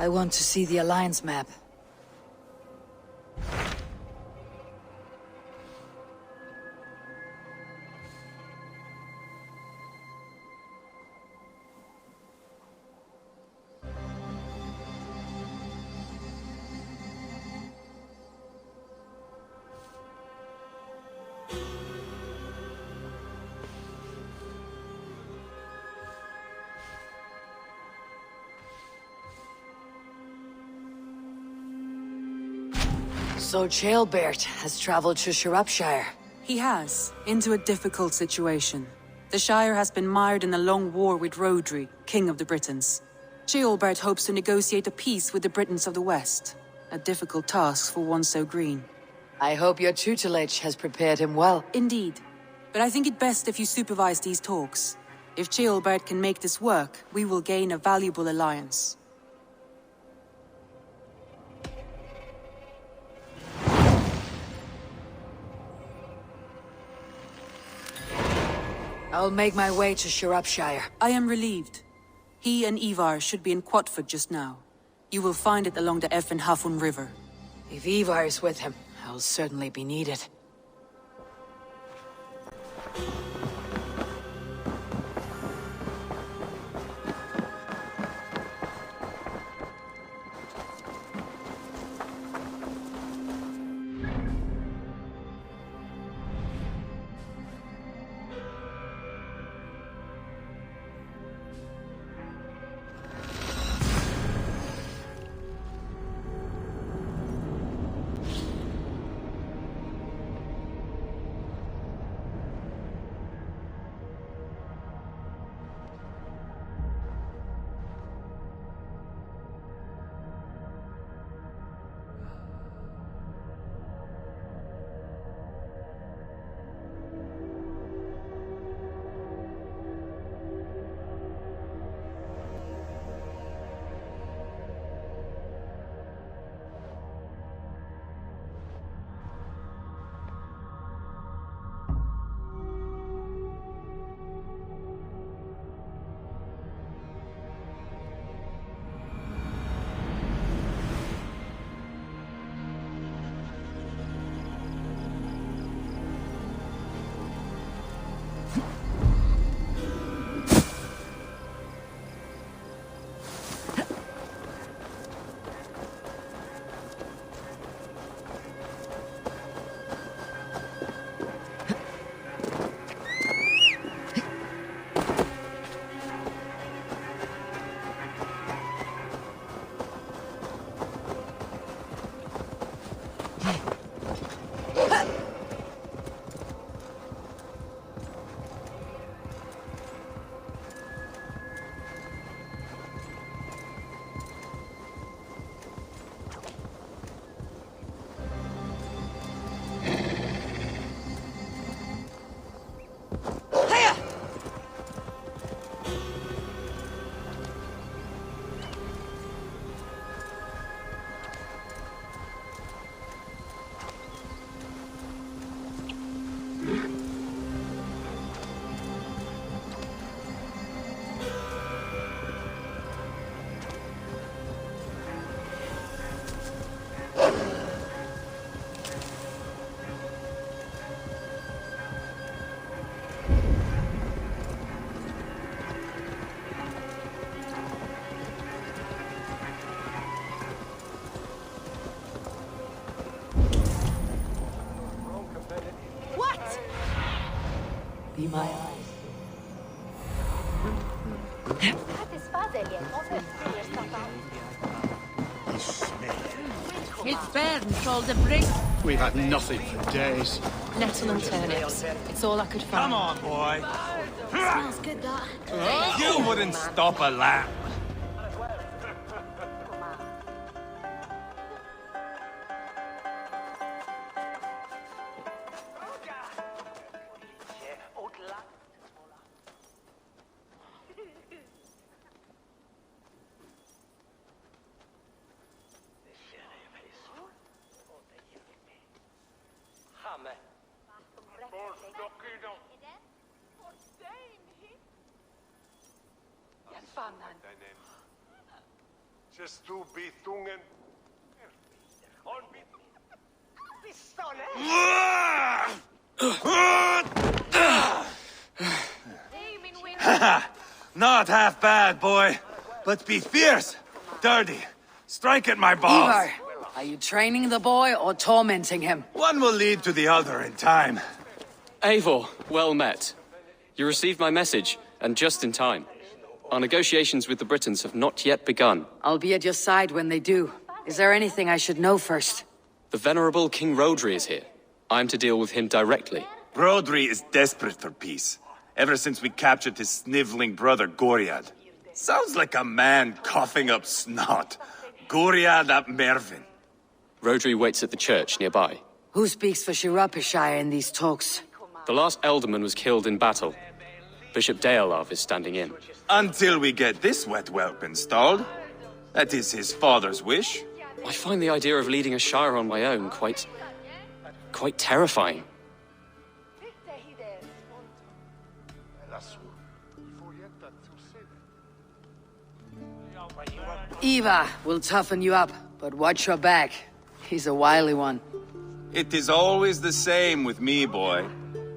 I want to see the Alliance map. So Jailbert has traveled to Shropshire. He has, into a difficult situation. The Shire has been mired in a long war with Rhodri, King of the Britons. Ceolbert hopes to negotiate a peace with the Britons of the West. A difficult task for one so green. I hope your tutelage has prepared him well. Indeed. But I think it best if you supervise these talks. If Ceolbert can make this work, we will gain a valuable alliance. I'll make my way to Shropshire. I am relieved. He and Ivar should be in Quatford just now. You will find it along the Effen Hafun River. If Ivar is with him, I'll certainly be needed. Be my eyes. It's burnt all the bricks. We've had nothing for days. Nettle and turnips. It's all I could find. Come on, boy. Smells good, that. You wouldn't stop a lamb. Not half bad, boy. But be fierce, dirty, strike at my balls. Ivar, are you training the boy or tormenting him? One will lead to the other in time. Eivor, well met. You received my message, and just in time. Our negotiations with the Britons have not yet begun. I'll be at your side when they do. Is there anything I should know first? The venerable King Rodri is here. I'm to deal with him directly. Rodri is desperate for peace. Ever since we captured his sniveling brother, Goriad. Sounds like a man coughing up snot. Goriad ap Mervin. Rodri waits at the church nearby. Who speaks for Shirapishire in these talks? The last Elderman was killed in battle. Bishop Deolav is standing in. Until we get this wet whelp installed. That is his father's wish. I find the idea of leading a shire on my own quite terrifying. Ivar will toughen you up, but watch your back. He's a wily one. It is always the same with me, boy.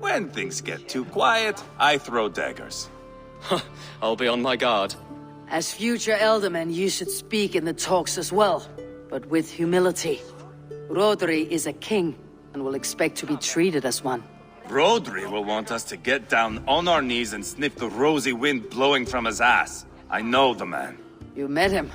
When things get too quiet, I throw daggers. I'll be on my guard. As future Elderman, you should speak in the talks as well, but with humility. Rodri is a king, and will expect to be treated as one. Rodri will want us to get down on our knees and sniff the rosy wind blowing from his ass. I know the man. You met him?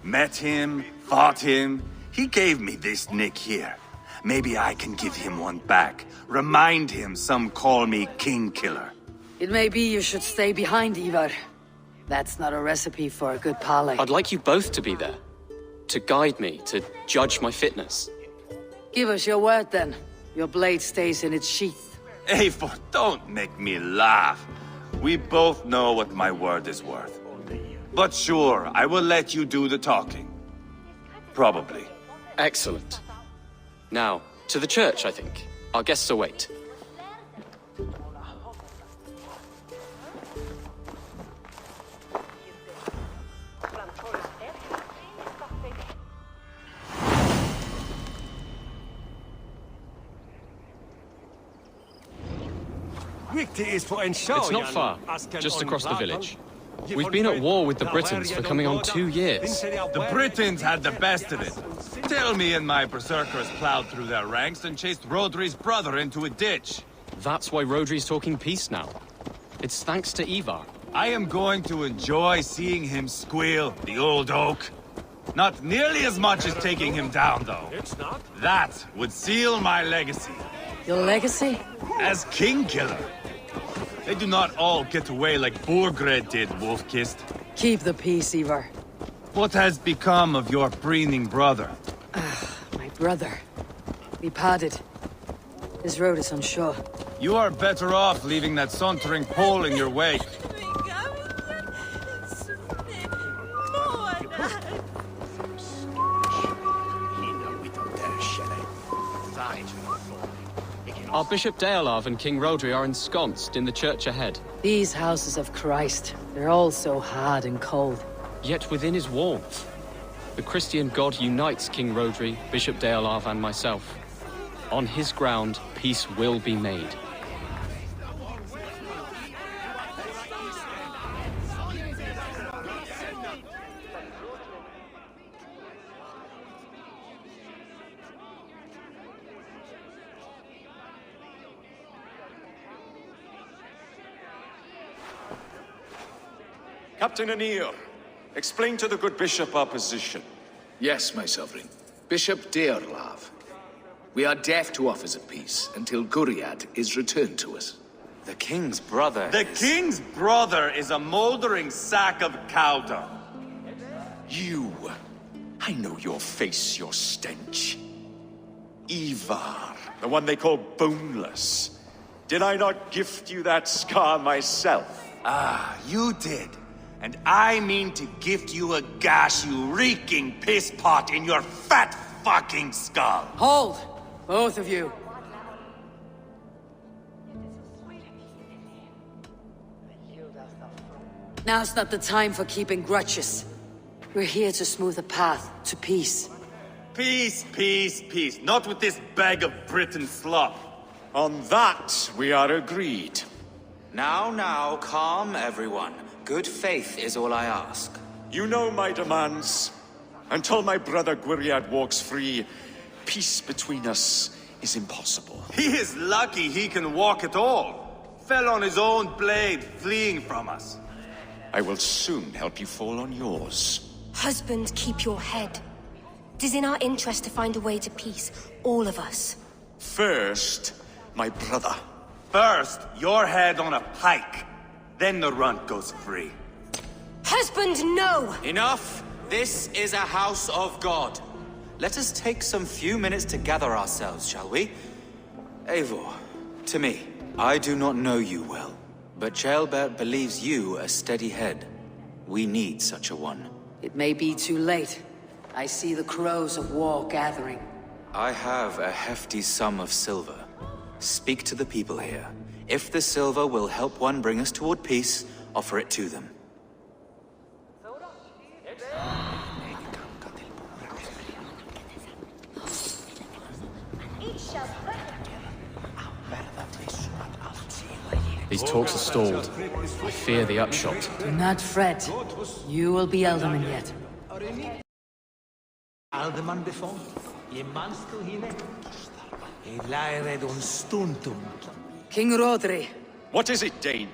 Met him, fought him. He gave me this nick here. Maybe I can give him one back. Remind him some call me King Killer. It may be you should stay behind, Ivar. That's not a recipe for a good parley. I'd like you both to be there. To guide me, to judge my fitness. Give us your word, then. Your blade stays in its sheath. Eivor, don't make me laugh. We both know what my word is worth. But sure, I will let you do the talking. Probably. Excellent. Now, to the church, I think. Our guests await. It's not far, just across the village. We've been at war with the Britons for coming on 2 years. The Britons had the best of it. Tell me and my berserkers plowed through their ranks and chased Rodri's brother into a ditch. That's why Rodri's talking peace now. It's thanks to Ivar. I am going to enjoy seeing him squeal, the old oak. Not nearly as much as taking him down, though. That would seal my legacy. Your legacy? As King Killer. They do not all get away like Borgred did, Wolfkist. Keep the peace, Ivar. What has become of your preening brother? My brother. We parted. This road is unsure. You are better off leaving that sauntering Pole in your wake. Our Bishop Deolav and King Rodri are ensconced in the church ahead. These houses of Christ, they're all so hard and cold. Yet within his warmth, the Christian God unites King Rodri, Bishop Deolav, and myself. On his ground, peace will be made. Captain Anir, explain to the good bishop our position. Yes, my sovereign. Bishop Deorlav. We are deaf to offers of peace until Guriad is returned to us. The king's brother The king's brother is a moldering sack of cow dung. You. I know your face, your stench. Ivar, the one they call boneless. Did I not gift you that scar myself? Ah, you did. And I mean to gift you a gash, you reeking piss pot in your fat fucking skull. Hold! Both of you. Now's not the time for keeping grudges. We're here to smooth a path to peace. Peace, peace, peace. Not with this bag of Britain slop. On that, we are agreed. Now, calm everyone. Good faith is all I ask. You know my demands. Until my brother Gwriad walks free, peace between us is impossible. He is lucky he can walk at all. Fell on his own blade, fleeing from us. I will soon help you fall on yours. Husband, keep your head. It is in our interest to find a way to peace, all of us. First, my brother. First, your head on a pike. Then the runt goes free. Husband, no! Enough! This is a house of God. Let us take some few minutes to gather ourselves, shall we? Eivor, to me, I do not know you well, but Ceolbert believes you a steady head. We need such a one. It may be too late. I see the crows of war gathering. I have a hefty sum of silver. Speak to the people here. If the silver will help one bring us toward peace, offer it to them. These talks are stalled. I fear the upshot. Do not fret. You will be Alderman yet. Alderman before. King Rodri, What is it, Dane?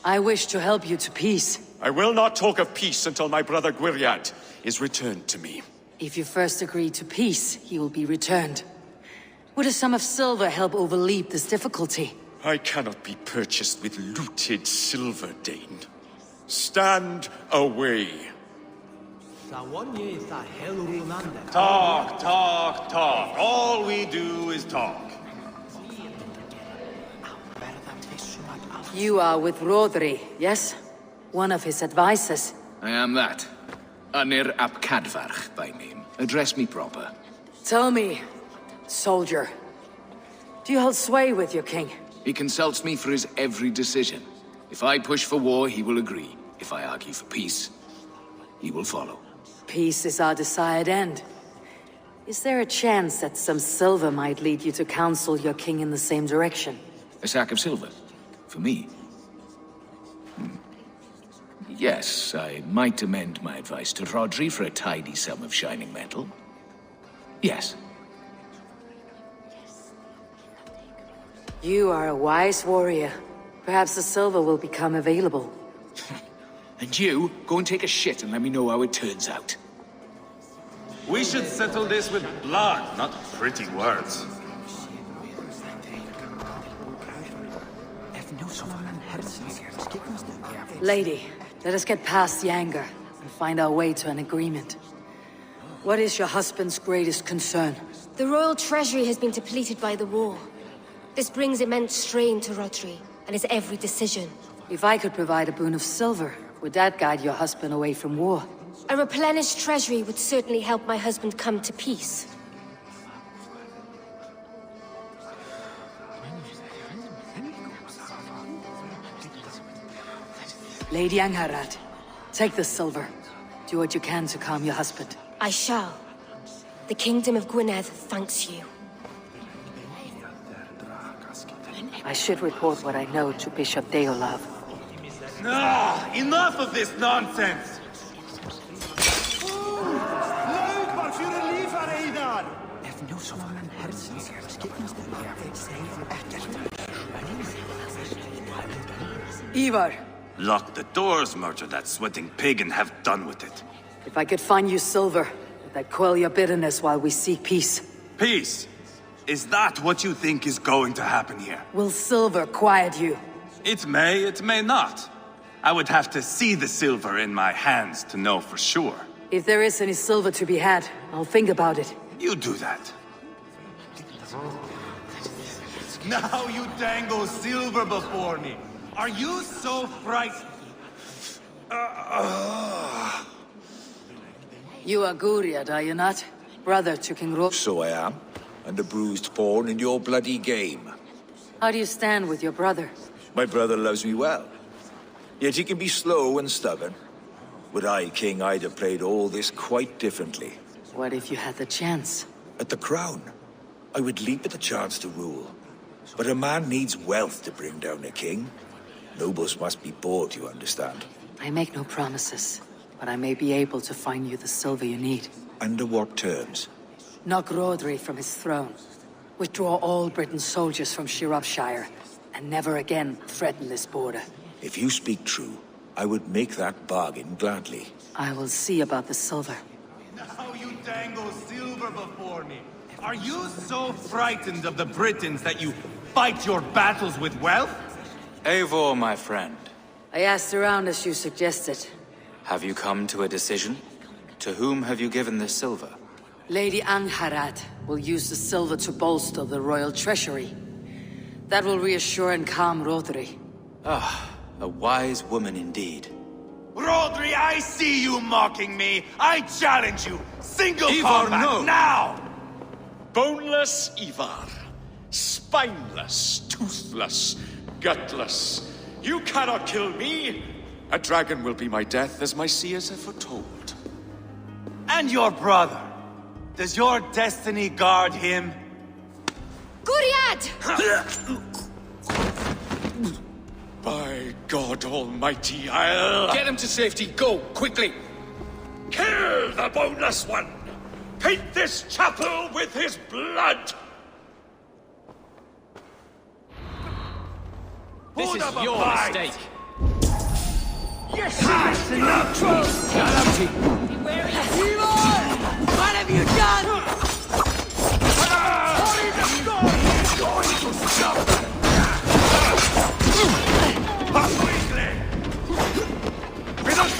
I wish to help you to peace. I will not talk of peace until my brother Gwriad is returned to me. If you first agree to peace, he will be returned. Would a sum of silver help overleap this difficulty? I cannot be purchased with looted silver, Dane. Stand away. Talk, talk, talk. All we do is talk. You are with Rodri, yes? One of his advisors. I am that. Anir ap Cadfarch by name. Address me proper. Tell me, soldier, do you hold sway with your king? He consults me for his every decision. If I push for war, he will agree. If I argue for peace, he will follow. Peace is our desired end. Is there a chance that some silver might lead you to counsel your king in the same direction? A sack of silver? For me? Yes, I might amend my advice to Rodri for a tidy sum of shining metal. Yes. You are a wise warrior. Perhaps the silver will become available. And you, go and take a shit and let me know how it turns out. We should settle this with blood, not pretty words. Lady, let us get past the anger and find our way to an agreement. What is your husband's greatest concern? The royal treasury has been depleted by the war. This brings immense strain to Rodri and his every decision. If I could provide a boon of silver, would that guide your husband away from war? A replenished treasury would certainly help my husband come to peace. Lady Angharad, take the silver. Do what you can to calm your husband. I shall. The Kingdom of Gwynedd thanks you. I should report what I know to Bishop Deolav. Ah, enough of this nonsense! Ivar, Lock the doors, murder that sweating pig, and have done with it. if I could find you silver, would that quell your bitterness while we seek peace? Peace? Is that what you think is going to happen here? Will silver quiet you? It may not. I would have to see the silver in my hands to know for sure. If there is any silver to be had, I'll think about it. You do that. Now you dangle silver before me. Are you so frightened? You are Guriad, are you not? Brother to King Ro- So I am, and a bruised pawn in your bloody game. How do you stand with your brother? My brother loves me well. Yet he can be slow and stubborn. Were I king, I'd have played all this quite differently. What if you had the chance? At the crown, I would leap at the chance to rule. But a man needs wealth to bring down a king. Nobles must be bought, you understand. I make no promises, but I may be able to find you the silver you need. Under what terms? Knock Rodri from his throne. Withdraw all Britain's soldiers from Shropshire, and never again threaten this border. If you speak true, I would make that bargain gladly. I will see about the silver. Now you dangle silver before me. Are you so frightened of the Britons that you fight your battles with wealth? Eivor, my friend, I asked around as you suggested. have you come to a decision? To whom have you given this silver? Lady Angharad will use the silver to bolster the royal treasury. That will reassure and calm Rodri. Ah, a wise woman indeed. Rodri, I see you mocking me. I challenge you. Single Ivar, combat no. now! Boneless Ivar. Spineless, toothless, gutless. You cannot kill me. A dragon will be my death, as my seers have foretold. And your brother. Does your destiny guard him? Guriad! By God Almighty, I'll... Get him to safety. Go, quickly. Kill the boneless one! Paint this chapel with his blood! This Put is up a your fight. mistake. Yes, that's enough! What have you done?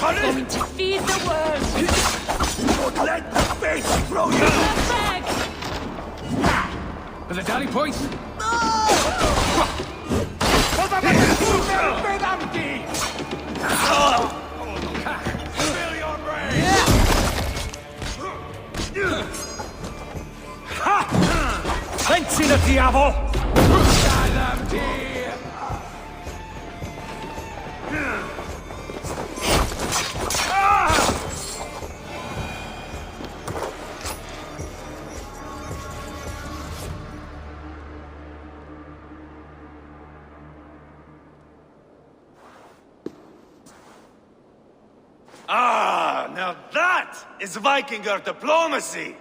Going to feed the world. Don't let the face throw you! Bag. For the dally points. Spill your brains! Pensi del diavolo! Ah, now that is Vikinger diplomacy!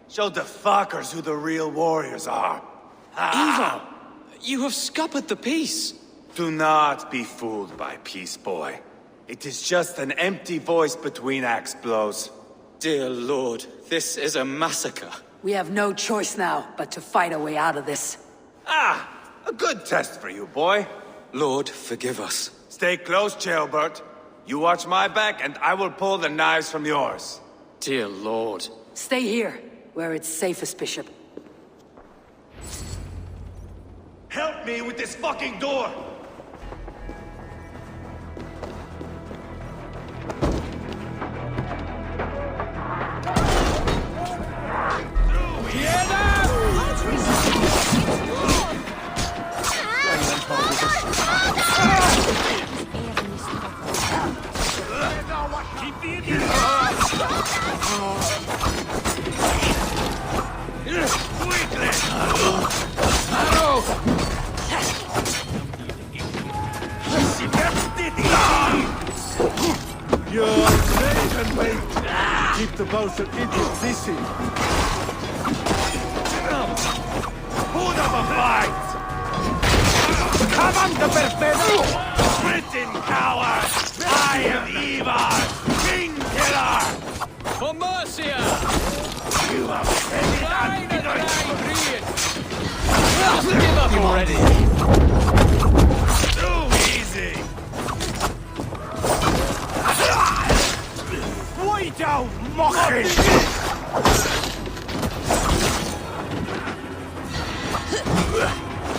Show the fuckers who the real warriors are. Ivar, you have scuppered the peace. Do not be fooled by peace, boy. It is just an empty voice between axe blows. Dear Lord, this is a massacre. We have no choice now but to fight our way out of this. Ah, a good test for you, boy. Lord, forgive us. Stay close, Jailbert. You watch my back, and I will pull the knives from yours. Dear Lord. Stay here, where it's safest, Bishop. Help me with this fucking door! You're safe and wait. Keep the boats of idiots busy. Put up a fight! Come on, the perfetto! Britain coward! I am Ivar, King Killer! For Mercia! You have said it Just give up already! too easy! Why don't mock it?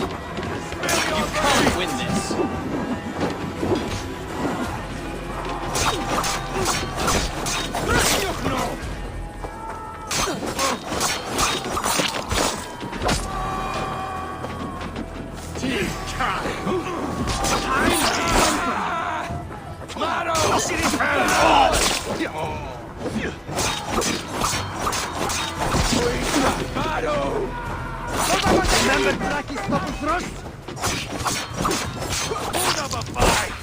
You can't win this! Maro! Remember Blackie Stubble Thrust? Hold up a fight!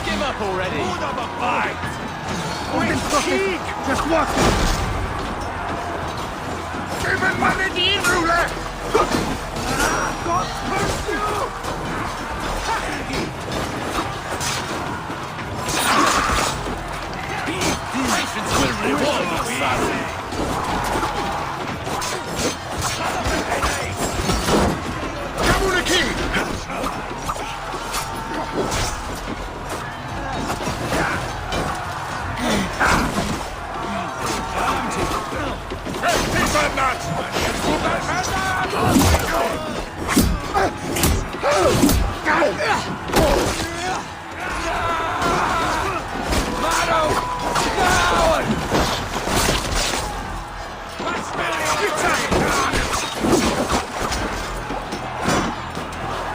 Give up already! Hold up a fight! Just watch it! Give him money, the ruler! God curse you! Patience will reward you, son! Come on, king!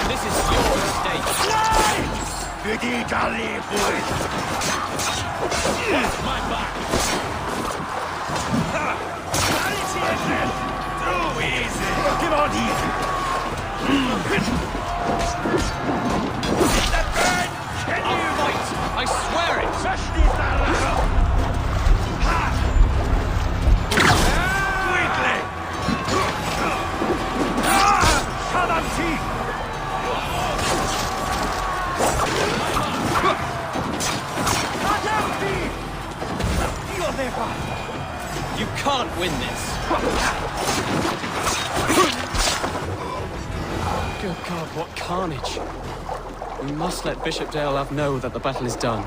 This is your mistake! Watch my back! Too easy! Come on here! I'll fight! I swear it! Quickly! Come on, teeth! You can't win this! Good God, what carnage! We must let Bishop Deolav know that the battle is done.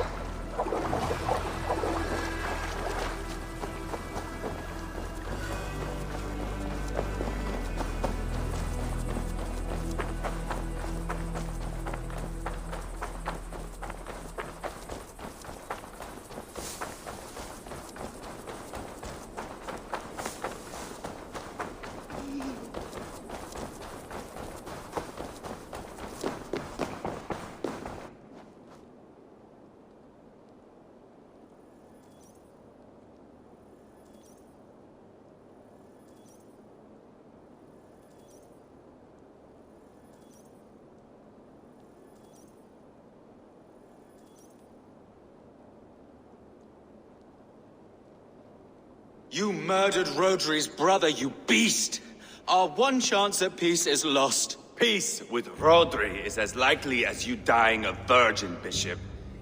You murdered Rodri's brother, you beast! Our one chance at peace is lost. Peace with Rodri is as likely as you dying a virgin, Bishop.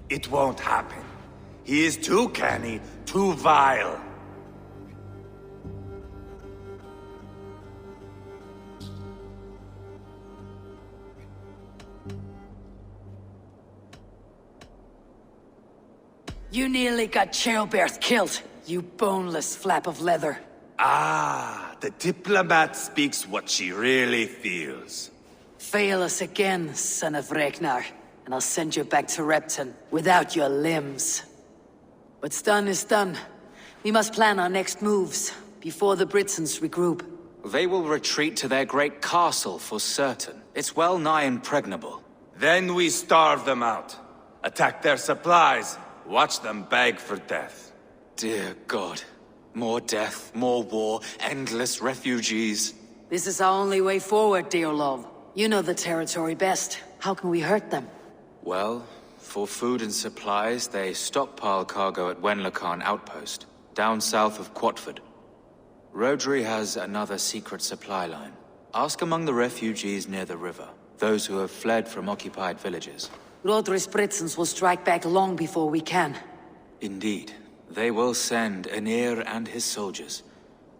It won't happen. He is too canny, too vile. You nearly got Childebert killed, you boneless flap of leather. Ah, the diplomat speaks what she really feels. Fail us again, son of Ragnar, and I'll send you back to Repton without your limbs. What's done is done. We must plan our next moves before the Britons regroup. They will retreat to their great castle for certain. It's well nigh impregnable. Then we starve them out. Attack their supplies. Watch them beg for death. Dear God. More death, more war, endless refugees. This is our only way forward, dear love. You know the territory best. How can we hurt them? Well, for food and supplies, they stockpile cargo at Wenlacan Outpost, down south of Quatford. Rodri has another secret supply line. Ask among the refugees near the river, those who have fled from occupied villages. Rodri's Britons will strike back long before we can. Indeed. They will send Aenir and his soldiers.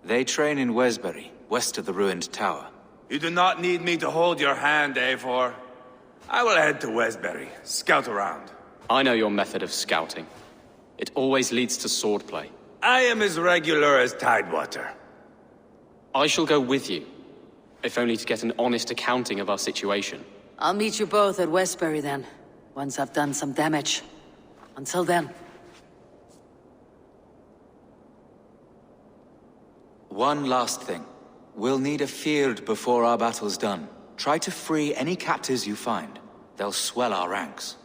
They train in Wesbury, west of the ruined tower. You do not need me to hold your hand, Eivor. I will head to Wesbury, scout around. I know your method of scouting. It always leads to swordplay. I am as regular as Tidewater. I shall go with you, if only to get an honest accounting of our situation. I'll meet you both at Westbury then, once I've done some damage. Until then. One last thing. We'll need a field before our battle's done. Try to free any captives you find. They'll swell our ranks.